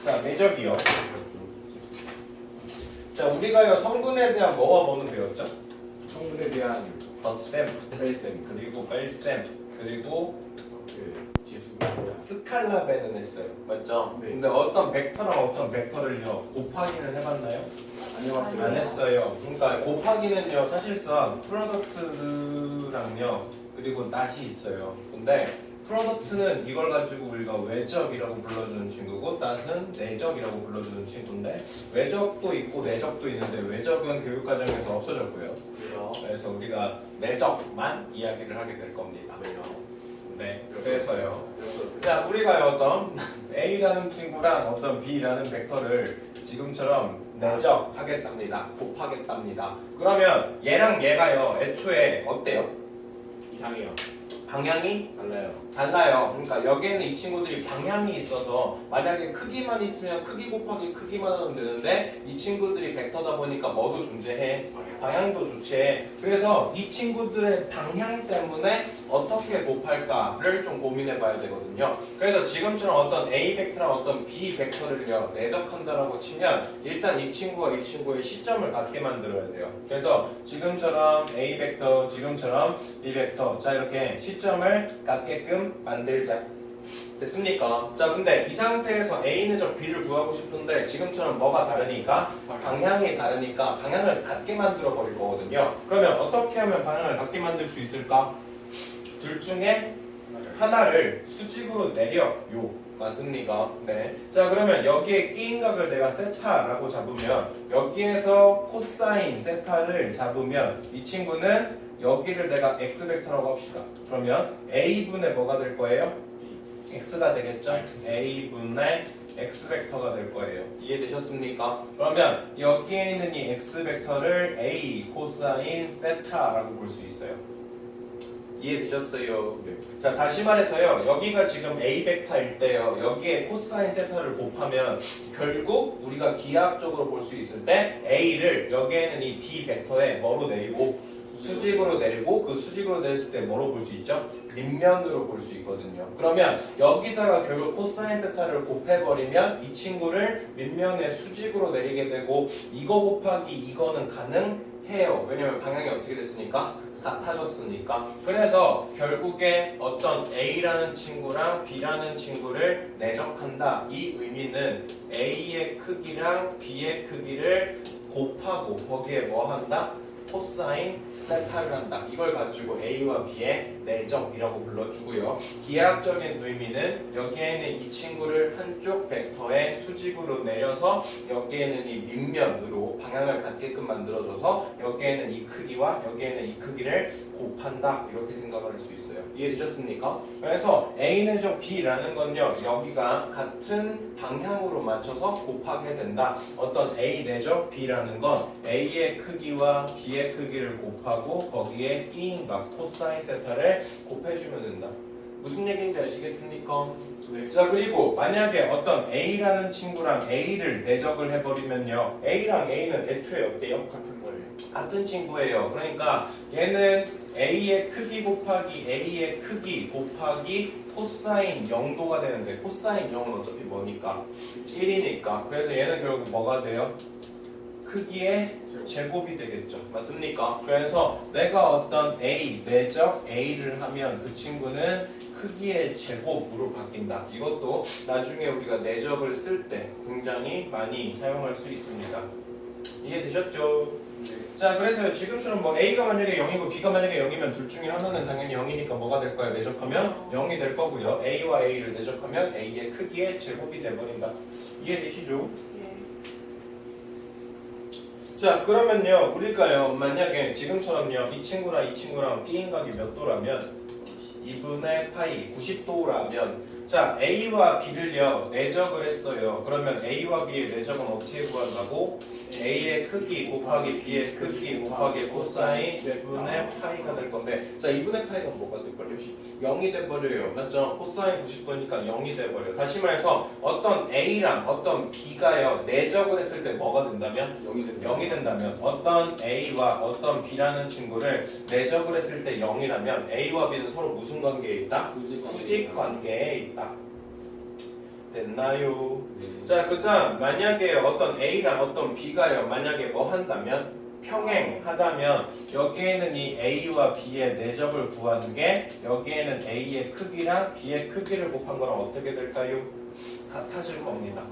자, 내적이요. 자, 우리가요 성분에 대한 뭐와 뭐는 배웠죠? 성분에 대한 덧셈, 뺄셈 그리고 뺄셈, 그리고 그 지수 스칼라베는 했어요. 맞죠? 네. 근데 어떤 벡터랑 어떤 벡터를요 곱하기는 해봤나요? 안 해봤어요. 안 했어요. 그러니까 곱하기는요 사실상 프로덕트랑요 그리고 낫이 있어요. 근데 프로덕트는 이걸 가지고 우리가 외적이라고 불러주는 친구고 낫은 내적이라고 불러주는 친구인데 외적도 있고 내적도 있는데 외적은 교육과정에서 없어졌고요. 그래요. 그래서 우리가 내적만 이야기를 하게 될 겁니다. 네, 그래서요. 자, 우리가 어떤 A라는 친구랑 어떤 B라는 벡터를 지금처럼 내적하겠답니다. 곱하겠답니다. 그러면 얘랑 얘가요, 애초에 어때요? 이상해요. 방향이 달라요. 달라요. 그러니까 여기에는 이 친구들이 방향이 있어서 만약에 크기만 있으면 크기 곱하기 크기만 하면 되는데 이 친구들이 벡터다 보니까 뭐도 존재해? 방향도 존재해. 그래서 이 친구들의 방향 때문에 어떻게 곱할까를 좀 고민해 봐야 되거든요. 그래서 지금처럼 어떤 A 벡터랑 어떤 B 벡터를요 내적한다라고 치면 일단 이 친구와 이 친구의 시점을 같게 만들어야 돼요. 그래서 지금처럼 A 벡터, 지금처럼 B 벡터, 자 이렇게 시점을 같게끔 만들자. 됐습니까? 자, 근데 이 상태에서 A는 저 B를 구하고 싶은데 지금처럼 뭐가 다르니까 방향이 다르니까 방향을 같게 만들어 버릴 거거든요. 그러면 어떻게 하면 방향을 같게 만들 수 있을까? 둘 중에 하나를 수직으로 내려요. 맞습니까? 네. 자, 그러면 여기에 끼인 각을 내가 세타라고 잡으면 여기에서 코사인 세타를 잡으면 이 친구는 여기를 내가 x 벡터라고 합시다. 그러면 a분의 뭐가 될 거예요? x가 되겠죠? a분의 x 벡터가 될 거예요. 이해되셨습니까? 그러면 여기에 있는 이 x 벡터를 a 코사인 세타라고 볼 수 있어요. 이해되셨어요? 네. 자, 다시 말해서요. 여기가 지금 a 벡터일 때요. 여기에 코사인 세타를 곱하면 결국 우리가 기하학적으로 볼 수 있을 때 a를 여기에는 이 b 벡터에 뭐로 내리고 수직으로 내리고 그 수직으로 내렸을 때 뭐로 볼 수 있죠? 밑면으로 볼 수 있거든요. 그러면 여기다가 결국 코사인 세타를 곱해버리면 이 친구를 밑면에 수직으로 내리게 되고 이거 곱하기 이거는 가능해요. 왜냐면 방향이 어떻게 됐으니까? 같아졌으니까. 그래서 결국에 어떤 A라는 친구랑 B라는 친구를 내적한다. 이 의미는 A의 크기랑 B의 크기를 곱하고 거기에 뭐 한다? 코사인 세타를 한다. 이걸 가지고 A와 B의 내적이라고 불러주고요. 기하학적인 의미는 여기에는 이 친구를 한쪽 벡터에 수직으로 내려서 여기에는 이 밑면으로 방향을 갖게끔 만들어줘서 여기에는 이 크기와 여기에는 이 크기를 곱한다. 이렇게 생각을 할 수 있어요. 이해되셨습니까? 그래서 A는 좀 B라는 건요. 여기가 같은 방향으로 맞춰서 곱하게 된다. 어떤 A 내적 B라는 건 A의 크기와 B의 크기를 곱하고 거기에 끼인 각 코사인 세타를 곱해주면 된다. 무슨 얘기인지 아시겠습니까? 네. 자, 그리고 만약에 어떤 A라는 친구랑 A를 내적을 해버리면요. A랑 A는 애초에 어때요? 같은 거예요. 같은 친구예요. 그러니까 얘는 A의 크기 곱하기 A의 크기 곱하기 코사인 0도가 되는데 코사인 0은 어차피 뭐니까? 1이니까. 그래서 얘는 결국 뭐가 돼요? 크기의 제곱이 되겠죠. 맞습니까? 그래서 내가 어떤 A, 내적 A를 하면 그 친구는 크기의 제곱으로 바뀐다. 이것도 나중에 우리가 내적을 쓸 때 굉장히 많이 사용할 수 있습니다. 이해되셨죠? 자, 그래서 지금처럼 뭐 A가 만약에 0이고 B가 만약에 0이면 둘 중에 하나는 당연히 0이니까 뭐가 될까요? 내적하면 0이 될 거고요. A와 A를 내적하면 A의 크기의 제곱이 돼버린다. 이해되시죠? 자, 그러면요 우리가요 만약에 지금처럼요 이 친구랑 이 친구랑 끼인 각이 몇 도라면 2분의 파이 90도라면 자 A와 B를요 내적을 했어요. 그러면 A와 B의 내적은 어떻게 구한다고? A의 크기 곱하기 B의 크기 곱하기 코사인 2분의 파이가 될 건데 자 2분의 파이가 뭐가 돼버려요? 0이 돼버려요. 맞죠? 코사인 90도니까 0이 돼버려요. 다시 말해서 어떤 A랑 어떤 B가요 내적을 했을 때 뭐가 된다면? 0이 된다면 어떤 A와 어떤 B라는 친구를 내적을 했을 때 0이라면 A와 B는 서로 무슨 관계에 있다? 수직 관계에 있다. 됐나요? 네. 자, 그 다음 만약에 어떤 A랑 어떤 B가요 만약에 뭐 한다면 평행하다면 여기에는 이 A와 B의 내적을 구하는 게 여기에는 A의 크기랑 B의 크기를 곱한 거랑 어떻게 될까요? 같아질 겁니다.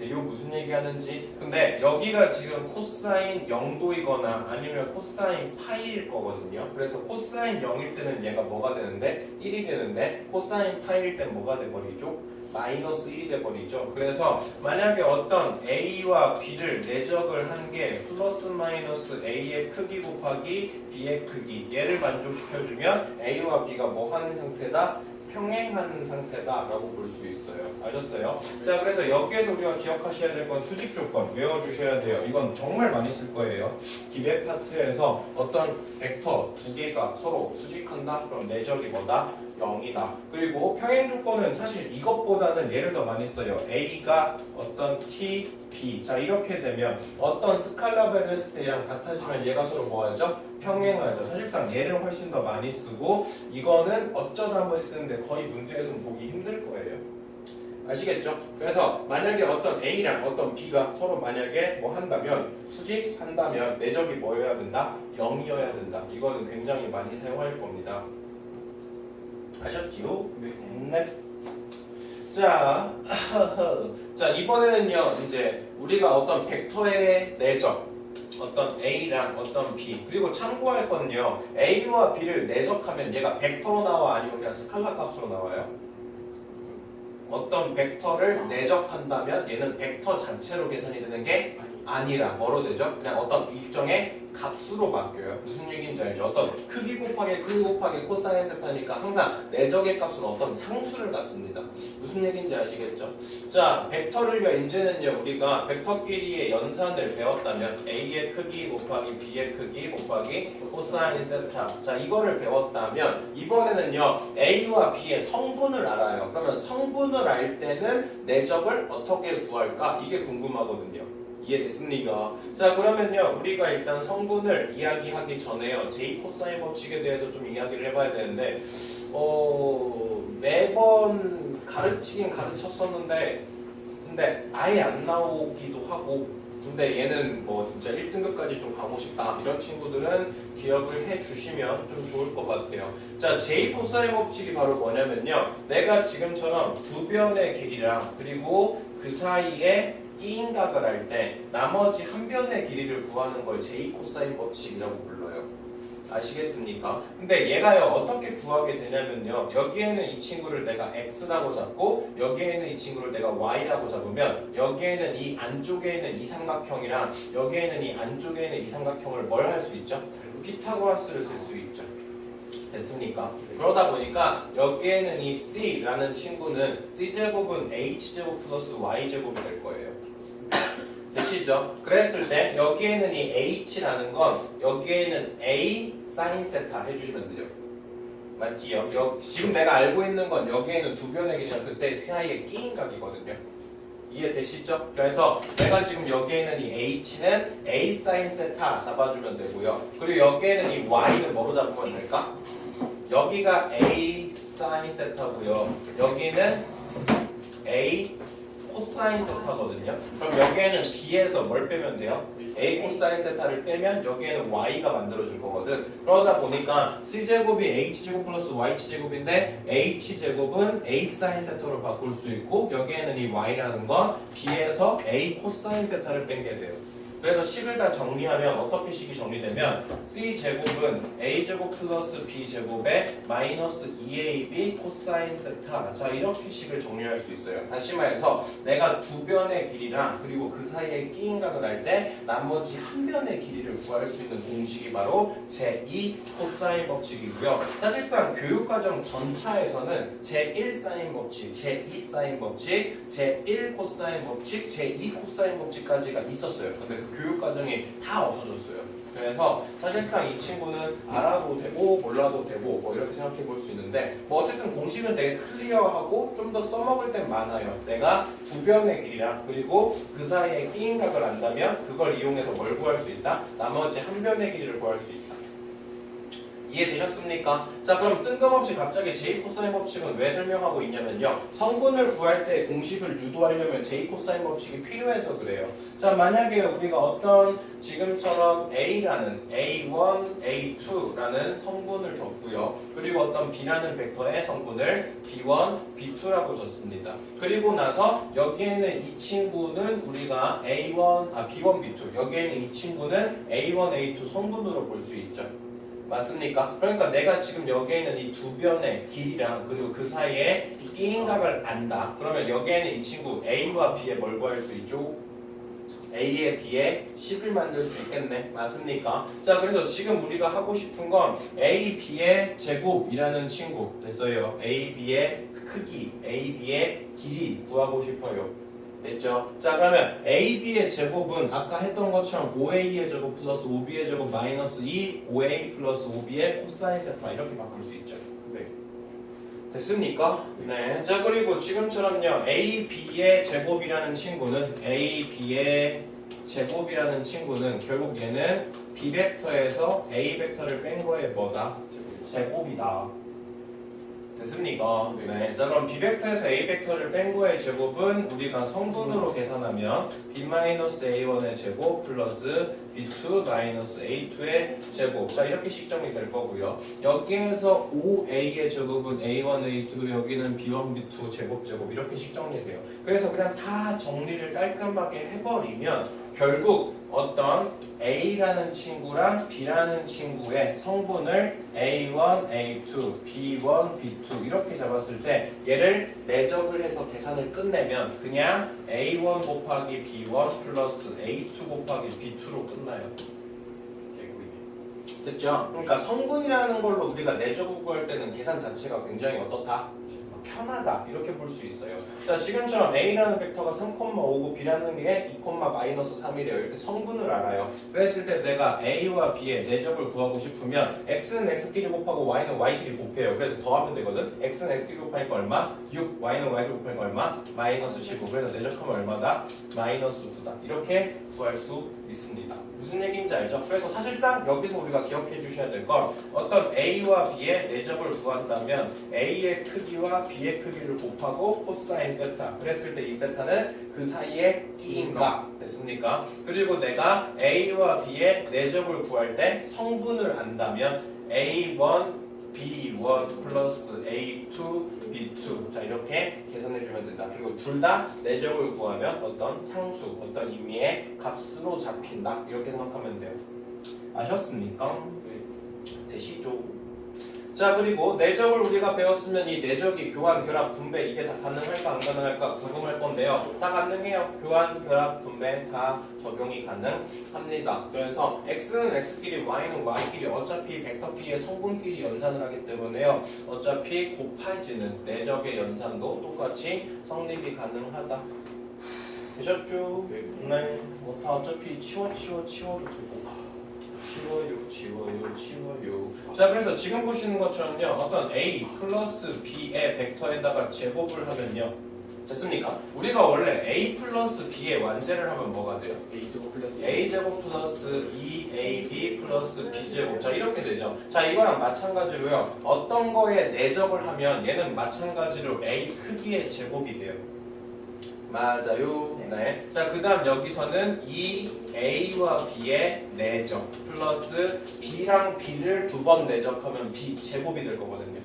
이거 무슨 얘기하는지. 근데 여기가 지금 코사인 0도이거나 아니면 코사인 파이일 거거든요. 그래서 코사인 0일 때는 얘가 뭐가 되는데 1이 되는데 코사인 파이일 때는 뭐가 돼버리죠? 마이너스 1이 돼버리죠. 그래서 만약에 어떤 A와 B를 내적을 한 게 플러스 마이너스 A의 크기 곱하기 B의 크기 얘를 만족시켜주면 A와 B가 뭐 하는 상태다? 평행하는 상태다라고 볼 수 있어요. 아셨어요? 자, 그래서 여기에서 우리가 기억하셔야 될 건 수직 조건 외워주셔야 돼요. 이건 정말 많이 쓸 거예요. 기백 파트에서 어떤 벡터 두 개가 서로 수직한다? 그럼 내적이 뭐다? 0이다. 그리고 평행 조건은 사실 이것보다는 얘를 더 많이 써요. A가 어떤 T, B. 자, 이렇게 되면 어떤 스칼라 밸런스 때랑 같아지면 얘가 서로 뭐하죠? 평행하죠. 사실상 얘를 훨씬 더 많이 쓰고 이거는 어쩌다 한 번씩 쓰는데 거의 문제에서는 보기 힘들 거예요. 아시겠죠? 그래서 만약에 어떤 A랑 어떤 B가 서로 만약에 뭐 한다면 수직한다면 내적이 뭐여야 된다? 0이어야 된다. 이거는 굉장히 많이 사용할 겁니다. 아셨지요? 네. 자, 자 이번에는요 이제 우리가 어떤 벡터의 내적 어떤 A랑 어떤 B 그리고 참고할 건요 A와 B를 내적하면 얘가 벡터로 나와 아니면 그냥 스칼라 값으로 나와요? 어떤 벡터를 내적한다면 얘는 벡터 자체로 계산이 되는 게 아니라 뭐로 되죠? 그냥 어떤 일정의 값으로 바뀌어요. 무슨 얘기인지 알죠? 어떤 크기 곱하기 코사인 세타니까 항상 내적의 값은 어떤 상수를 갖습니다. 무슨 얘기인지 아시겠죠? 자, 벡터를요 이제는요 우리가 벡터끼리의 연산을 배웠다면 A의 크기 곱하기 B의 크기 곱하기 코사인 세타. 자, 이거를 배웠다면 이번에는요 A와 B의 성분을 알아요. 그러면 성분을 알 때는 내적을 어떻게 구할까? 이게 궁금하거든요. 이해됐습니까? 자, 그러면요 우리가 일단 성분을 이야기하기 전에요 제이 코사인 법칙에 대해서 좀 이야기를 해봐야 되는데 매번 가르치긴 가르쳤었는데 근데 아예 안 나오기도 하고 근데 얘는 뭐 진짜 1등급까지 좀 가고 싶다 이런 친구들은 기억을 해주시면 좀 좋을 것 같아요. 자, 제이 코사인 법칙이 바로 뭐냐면요 내가 지금처럼 두 변의 길이랑 그리고 그 사이에 끼인각을 할 때 나머지 한 변의 길이를 구하는 걸 제이 코사인 법칙이라고 불러요. 아시겠습니까? 근데 얘가요 어떻게 구하게 되냐면요 여기에는 이 친구를 내가 x라고 잡고 여기에는 이 친구를 내가 y라고 잡으면 여기에는 이 안쪽에 있는 이 삼각형이랑 여기에는 이 안쪽에 있는 이 삼각형을 뭘 할 수 있죠? 피타고라스를 쓸 수 있죠. 됐습니까? 그러다 보니까 여기에는 이 C라는 친구는 C제곱은 H제곱 플러스 Y제곱이 될 거예요. 되시죠? 그랬을 때 여기에는 이 H라는 건 여기에는 A 사인 세타 해주시면 돼요. 맞지요? 지금 내가 알고 있는 건 여기에는 두 변의 길이랑 그때 사이에 끼인 각이거든요. 이해되시죠? 그래서 내가 지금 여기에는 이 H는 A 사인 세타 잡아주면 되고요. 그리고 여기에는 이 Y는 뭐로 잡으면 될까? 여기가 A 사인 세타고요. 여기는 A 코사인 세타거든요. 그럼 여기에는 B에서 뭘 빼면 돼요? A 코사인 세타를 빼면 여기에는 Y가 만들어질 거거든. 그러다 보니까 C제곱이 H제곱 플러스 Y제곱인데 H제곱은 A 사인 세타로 바꿀 수 있고 여기에는 이 Y라는 건 B에서 A 코사인 세타를 뺀 게 돼요. 그래서 식을 다 정리하면 어떻게 식이 정리되면 C제곱은 A제곱 플러스 B제곱에 마이너스 2AB 코사인 세타. 자, 이렇게 식을 정리할 수 있어요. 다시 말해서 내가 두 변의 길이랑 그리고 그 사이에 끼인 각을 할 때 나머지 한 변의 길이를 구할 수 있는 공식이 바로 제2 코사인 법칙이고요. 사실상 교육과정 전차에서는 제1 사인 법칙, 제2 사인 법칙, 제1 코사인 법칙, 제2 코사인 법칙까지가 있었어요. 근데 그 교육 과정이 다 없어졌어요. 그래서 사실상 이 친구는 알아도 되고 몰라도 되고 뭐 이렇게 생각해 볼 수 있는데 뭐 어쨌든 공식은 되게 클리어하고 좀 더 써먹을 땐 많아요. 내가 두 변의 길이랑 그리고 그 사이에 끼인 각을 안다면 그걸 이용해서 뭘 구할 수 있다? 나머지 한 변의 길이를 구할 수 있다. 이해되셨습니까? 자, 그럼 뜬금없이 갑자기 제이 코사인 법칙은 왜 설명하고 있냐면요. 성분을 구할 때 공식을 유도하려면 제이 코사인 법칙이 필요해서 그래요. 자, 만약에 우리가 어떤 지금처럼 A라는 A1, A2라는 성분을 줬고요. 그리고 어떤 B라는 벡터의 성분을 B1, B2라고 줬습니다. 그리고 나서 여기에는 이 친구는 우리가 B1, B2 여기에는 이 친구는 A1, A2 성분으로 볼 수 있죠. 맞습니까? 그러니까 내가 지금 여기에 있는 이 두 변의 길이랑 그리고 그 사이에 끼인각을 안다. 그러면 여기에는 이 친구 A와 B에 뭘 구할 수 있죠? A에 B에 10을 만들 수 있겠네. 맞습니까? 자, 그래서 지금 우리가 하고 싶은 건 A, B의 제곱이라는 친구 됐어요. A, B의 크기, A, B의 길이 구하고 싶어요. 됐죠? 자, 그러면 AB의 제곱은 아까 했던 것처럼 5A의 제곱 플러스 5B의 제곱 마이너스 2 5A 플러스 5B의 코사인 세타 이렇게 바꿀 수 있죠. 네. 됐습니까? 네. 자, 그리고 지금처럼요. AB의 제곱이라는 친구는 결국 얘는 B 벡터에서 A 벡터를 뺀 거에 뭐다? 제곱이다. 됐습니까? 네. 자, 그럼 B 벡터에서 A 벡터를 뺀 거의 제곱은 우리가 성분으로 계산하면 B-A1의 제곱 플러스 B2-A2의 제곱. 자, 이렇게 식정이 될 거고요. 여기에서 5A의 제곱은 A1, A2, 여기는 B1, B2 제곱 이렇게 식정이 돼요. 그래서 그냥 다 정리를 깔끔하게 해버리면 결국 어떤 A라는 친구랑 B라는 친구의 성분을 A1, A2, B1, B2 이렇게 잡았을 때 얘를 내적을 해서 계산을 끝내면 그냥 A1 곱하기 B1 플러스 A2 곱하기 B2로 끝나요. 됐죠? 그러니까 성분이라는 걸로 우리가 내적을 구할 때는 계산 자체가 굉장히 어떻다? 편하다 이렇게 볼 수 있어요. 자, 지금처럼 A라는 벡터가 3,5고 B라는 게 2,-3이래요. 이렇게 성분을 알아요. 그랬을 때 내가 A와 B의 내적을 구하고 싶으면 X는 X끼리 곱하고 Y는 Y끼리 곱해요. 그래서 더하면 되거든. X는 X끼리 곱하니까 얼마? 6, Y는 Y끼리 곱하니까 얼마? 마이너스 15. 그래서 내적하면 얼마다? 마이너스 9다. 이렇게 구할 수 있습니다. 무슨 얘기인지 알죠? 그래서 사실상 여기서 우리가 기억해 주셔야 될 건 어떤 A와 B의 내적을 구한다면 A의 크기와 B의 크기를 곱하고 코사인 세타. 그랬을 때 이 세타는 그 사이에 끼인각. 됐습니까? 그리고 내가 A와 B의 내적을 구할 때 성분을 안다면 A1, B1 플러스 A2, B2. 자, 이렇게 계산해 주면 된다. 그리고 둘 다 내적을 구하면 어떤 상수, 어떤 의미의 값으로 잡힌다. 이렇게 생각하면 돼요. 아셨습니까? 되시죠? 자, 그리고 내적을 우리가 배웠으면 이 내적이 교환, 결합, 분배 이게 다 가능할까 안 가능할까 궁금할 건데요. 다 가능해요. 교환, 결합, 분배 다 적용이 가능합니다. 그래서 X는 X끼리, Y는 Y끼리 어차피 벡터끼리의 성분끼리 연산을 하기 때문에요. 어차피 곱해지는 내적의 연산도 똑같이 성립이 가능하다. 되셨죠? 네. 뭐 다 어차피 치워도 되고. 치워요. 자, 그래서 지금 보시는 것처럼요. 어떤 A 플러스 B의 벡터에다가 제곱을 하면요. 됐습니까? 우리가 원래 A 플러스 B의 완제를 하면 뭐가 돼요? A제곱 플러스 2AB 플러스 B제곱. 자, 이렇게 되죠. 자, 이거랑 마찬가지로요. 어떤 거에 내적을 하면 얘는 마찬가지로 A 크기의 제곱이 돼요. 맞아요. 네. 자, 그 다음 여기서는 이 A와 B의 내적 플러스 B랑 B를 두 번 내적하면 B 제곱이 될 거거든요.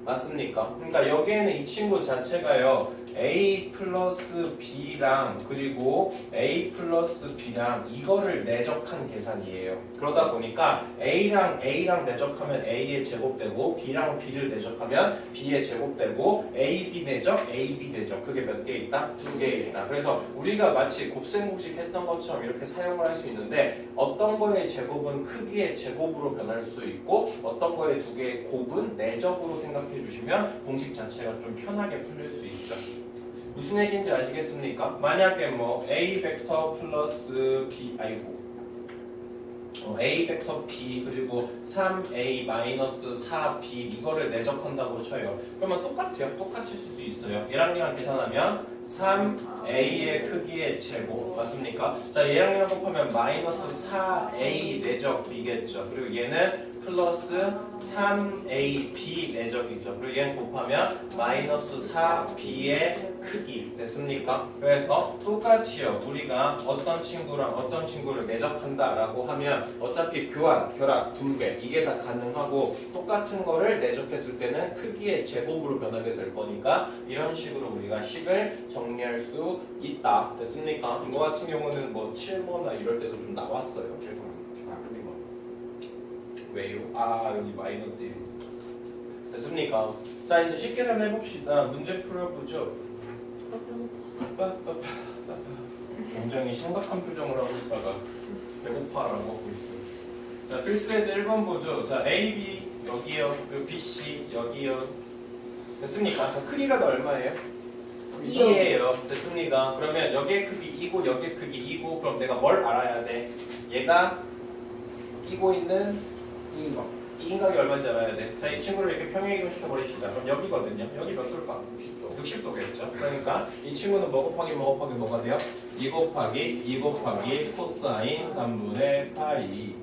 맞습니까? 그러니까 여기에는 이 친구 자체가요. A 플러스 B랑 그리고 A 플러스 B랑 이거를 내적한 계산이에요. 그러다 보니까 A랑 내적하면 A의 제곱되고 B랑 B를 내적하면 B의 제곱되고 AB 내적, AB 내적 그게 몇 개 있다? 2개 있다. 그래서 우리가 마치 곱셈공식 했던 것처럼 이렇게 사용을 할 수 있는데 어떤 거의 제곱은 크기의 제곱으로 변할 수 있고 어떤 거의 두 개의 곱은 내적으로 생각해 주시면 공식 자체가 좀 편하게 풀릴 수 있죠. 무슨 얘기인지 아시겠습니까? 만약에 뭐 A 벡터 플러스 B A 벡터 B 그리고 3A 마이너스 4B 이거를 내적한다고 쳐요. 그러면 똑같아요. 똑같이 쓸 수 있어요. 얘랑 계산하면 3A의 크기의 제곱 맞습니까? 자, 얘랑 곱하면 마이너스 4A 내적 B겠죠. 그리고 얘는 플러스 3ab 내적이죠. 그리고 얘는 곱하면 마이너스 4b의 크기 됐습니까? 그래서 똑같이요. 우리가 어떤 친구랑 어떤 친구를 내적한다라고 하면 어차피 교환, 결합, 분배 이게 다 가능하고 똑같은 거를 내적했을 때는 크기의 제곱으로 변하게 될 거니까 이런 식으로 우리가 식을 정리할 수 있다. 됐습니까? 이거 같은 경우는 뭐 7모나 이럴 때도 좀 나왔어요. 계산 틀린 거. 왜요? 아 여기 마이너스 됐습니까? 자 이제 쉽게 좀 해봅시다. 문제 풀어보죠. 굉장히 심각한 표정을 하고 있다가 배고파라고 하고 있어요. 자 필수 예제 1번 보죠. 자 A, B 여기요. 그리고 B, C 여기요. 됐습니까? 자 크기가 다 얼마예요? 2예요. 됐습니다. 그러면 여기의 크기 2고 여기의 크기 2고 그럼 내가 뭘 알아야 돼? 얘가 끼고 있는 인 거. 이 인각이 얼마인지 알아야 돼. 자, 이 친구를 이렇게 평행이동 시켜버립시다. 그럼 여기거든요. 여기 몇 도일까? 60도. 60도겠죠. 그러니까 이 친구는 뭐 곱하기 뭐 곱하기 뭐가 돼요? 2 곱하기 2 곱하기 코사인 3분의 파이.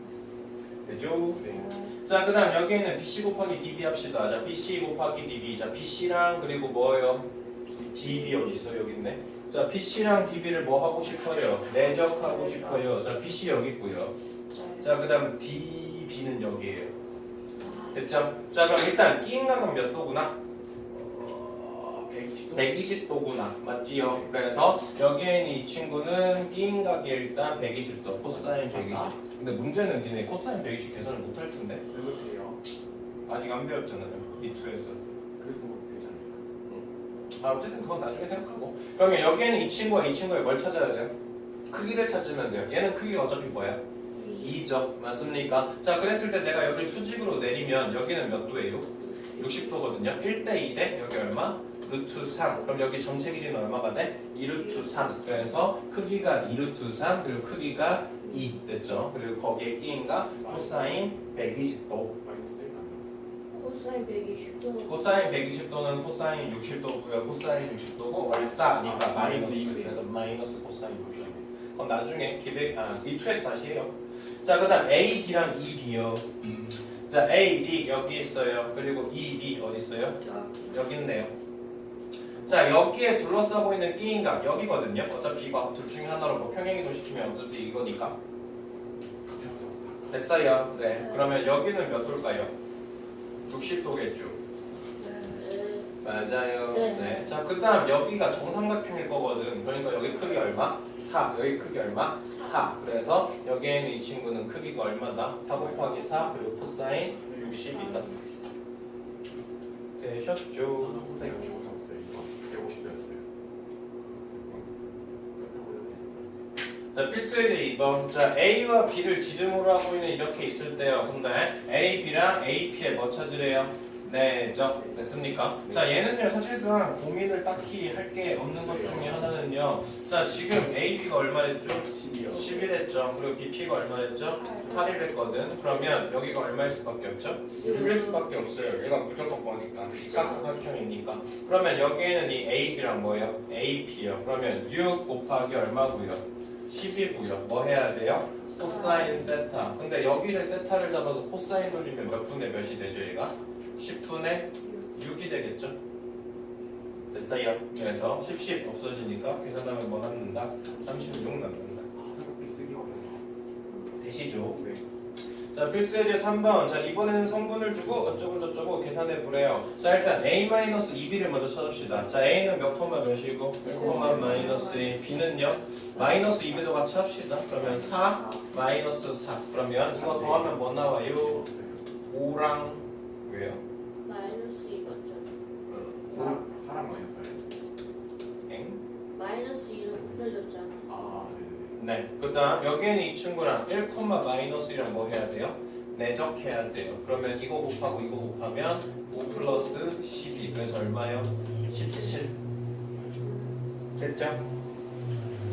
되죠? 네. 자, 그 다음 여기에는 BC 곱하기 DB 합시다. 자, BC 곱하기 DB. 자, BC랑 그리고 뭐예요? DB 어디 있어? 여기 있네. 자, BC랑 DB를 뭐 하고 싶어요? 내적하고 싶어요. 자, BC 여기 있고요. 자, 그 다음 DB는 여기에요. 됐죠? 자, 그럼 일단 끼인각은 몇 도구나? 120도. 120도구나. 맞지요? 그래서 여기에 있는 이 친구는 끼인각이 일단 120도. 코사인 120. 근데 문제는 니네 코사인 120 계산을 못할 텐데. 그렇게요. 아직 안 배웠잖아요. 이 투에서. 그래도 되잖아요. 아, 어쨌든 그건 나중에 생각하고. 그러면 여기에는 이 친구와 이 친구의 뭘 찾아야 돼요? 크기를 찾으면 돼요. 얘는 크기가 어차피 뭐야? 2죠. 맞습니까? 자, 그랬을 때 내가 여기를 수직으로 내리면 여기는 몇 도예요? 60도거든요. 1대 2대 여기 얼마? 루트 3. 그럼 여기 전체 길이는 얼마가 돼? 2루트 3. 그래서 크기가 2루트 3 그리고 크기가 2 됐죠. 그리고 거기에 끼인가 코사인 120도. 마이너스 1 맞나? 코사인 120도. 코사인 120도는 코사인 60도고요. 코사인 60도고 월사니까 마이너스 2. 그래서 마이너스 코사인 60. 그럼 나중에 이 투에서 다시 해요. 자, 그 다음 A, D랑 E, B요. 자, A, D 여기 있어요. 그리고 E, B 어디 있어요? 여기 있네요. 자, 여기에 둘러싸고 있는 끼인각 여기거든요. 어차피 이거 둘 중에 하나로 뭐 평행이동 시키면 어차피 이거니까. 됐어요. 네. 그러면 여기는 몇 도일까요? 60도겠죠. 맞아요. 네. 네. 자, 그 다음 여기가 정삼각형일 거거든. 그러니까 여기 크기 얼마? 4. 여기 크기 얼마? 4. 그래서 여기에는 이 친구는 크기가 얼마다? 4 곱하기 4 그리고 코사인 60이다. 되셨죠? 저는 코사인 가지고 쳤어요. 이거 150도였어요. 자, 필수예제 2번. 자, A와 B를 지름으로 하고 있는 이렇게 있을 때요. 근데 A, B랑 A, P에 뭐 찾으래요? 네죠. 됐습니까? 자, 얘는요 사실상 고민을 딱히 할 게 없는 것 중에 하나는요. 자, 지금 A, B가 얼마랬죠? 10이요. 11했죠. 그리고 B, P가 얼마랬죠? 8이랬거든. 그러면 여기가 얼마일 수밖에 없죠? 6일 수밖에 없어요. 얘가 무조건 뭐니까? 쌍각형이니까. 그러면 여기에는 이 A, B랑 뭐예요? A, P요. 그러면 6 곱하기 얼마고요? 10이고요. 뭐 해야 돼요? 코사인 세타. 근데 여기를 세타를 잡아서 코사인 돌리면 몇 분의 몇이 되죠, 얘가? 10분의 6이 되겠죠? 됐어요. 그래서 10 없어지니까 계산하면 뭐 남는다? 36 남는다. 아, 쓰기 어려워. 되시죠? 네. 자, 필수예제 3번. 자, 이번에는 성분을 주고 어쩌고 저쩌고 계산해 보래요. 자, 일단 A-2B를 먼저 찾읍시다. 자, A는 몇 콤마 몇이고 1 마이너스 1. B는요? 마이너스 2배도 같이 합시다. 그러면 4 마이너스 4. 그러면 이거 더하면 뭐 나와요? 찍었어요. 5랑 왜요? 마이너스 2번 사람 마이너스요? 엥? 마이너스 2는 곱해줬잖아. 아, 네네. 네. 그 다음 여기에는 이 친구랑 1, 마이너스 1이랑 뭐 해야 돼요? 내적해야 돼요. 그러면 이거 곱하고 이거 곱하면 5 플러스 12. 그래서 얼마요? 17. 됐죠?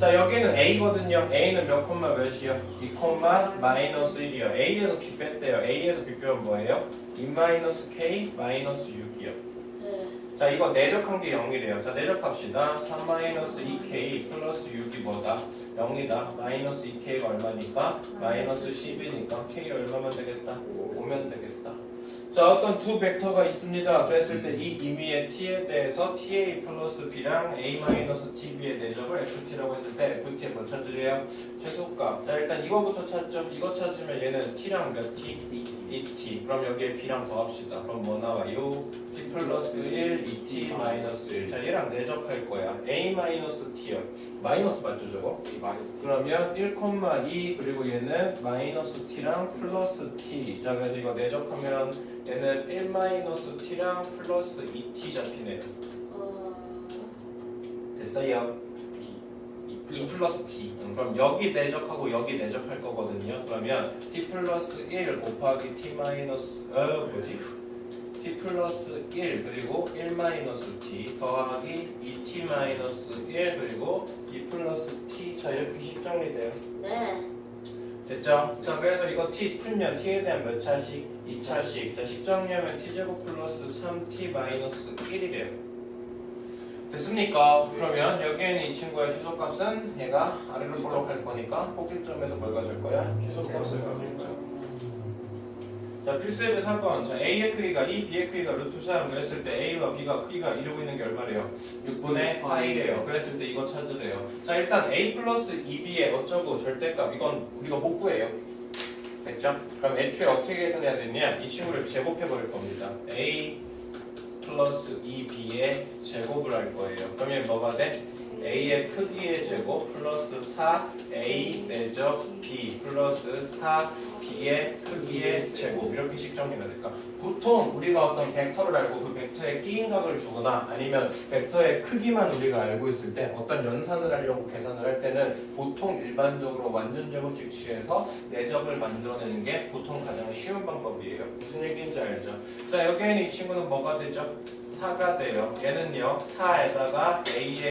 자, 여기는 A거든요. A는 몇 콤마 몇이요? 2 마이너스 1이요. A에서 B 뺐대요. A에서 B 빼면 뭐예요? 2 마이너스 K 마이너스 6이요. 네. 자 이거 내적한 게 0이래요. 자 내적합시다. 3-2k 플러스 6이 뭐다? 0이다. 마이너스 2k가 얼마니까? 마이너스 10이니까 k 얼마면 되겠다? 5면 되겠다. 자 어떤 두 벡터가 있습니다. 그랬을 때 이 임의의 t에 대해서 ta 플러스 b랑 a 마이너스 tb의 내적을 ft라고 했을 때 ft의 뭐 찾으래요? 최소값. 자 일단 이거부터 찾죠. 이거 찾으면 얘는 t랑 몇 t? 2t. 그럼 여기에 b랑 더합시다. 그럼 뭐 나와요? t 플러스 1, 2t 마이너스 1. 자 얘랑 내적할 거야. a 마이너스 t요. 마이너스 맞죠 저거? 이 마이너스 그러면 1,2 그리고 얘는 마이너스 t랑 플러스 t. 자 그래서 이거 내적하면 얘는 1-t랑 플러스 2t 잡히네요. 됐어요? 2 플러스 t. 그럼 여기 내적하고 여기 내적할 거거든요. 그러면 t 플러스 1 곱하기 t 마이너스 t 플러스 1 그리고 1-t 더하기 2t 마이너스 1 그리고 2 플러스 t. 자 이렇게 식 정리돼요. 네. 됐죠? 자 그래서 이거 t 풀면 t에 대한 몇 차식? 2차식. 자 식 정리하면 t제곱 플러스 3t 마이너스 1이래요. 됐습니까? 그러면 여기에는 이 친구의 최소값은 얘가 아래로 볼록할 거니까 꼭지점에서 뭘 가질 거야? 최소값을 가질 거야. 자 필수예제 4번. 자 A의 크기가 2, B의 크기가 루트 3 그랬을 때 A와 B가 크기가 이루고 있는 게 얼마래요? 6분의 파이래요. 그랬을 때 이거 찾으래요. 자 일단 A 플러스 2B의 어쩌고 절대값 이건 우리가 못 구해요. 됐죠? 그럼 애초에 어떻게 계산해야 되냐? 이 친구를 제곱해 버릴 겁니다. A 플러스 2B의 제곱을 할 거예요. 그러면 뭐가 돼? A의 크기의 제곱 플러스 4A 내적 B 플러스 4B의 크기의 제곱 이렇게 식 정리가 될까? 보통 우리가 어떤 벡터를 알고 그 벡터의 끼인각을 주거나 아니면 벡터의 크기만 우리가 알고 있을 때 어떤 연산을 하려고 계산을 할 때는 보통 일반적으로 완전 제곱식 취해서 내적을 만들어내는 게 보통 가장 쉬운 방법이에요. 무슨 얘기인지 알죠? 자 여기에는 이 친구는 뭐가 되죠? 4가 돼요. 얘는요 4에다가 A의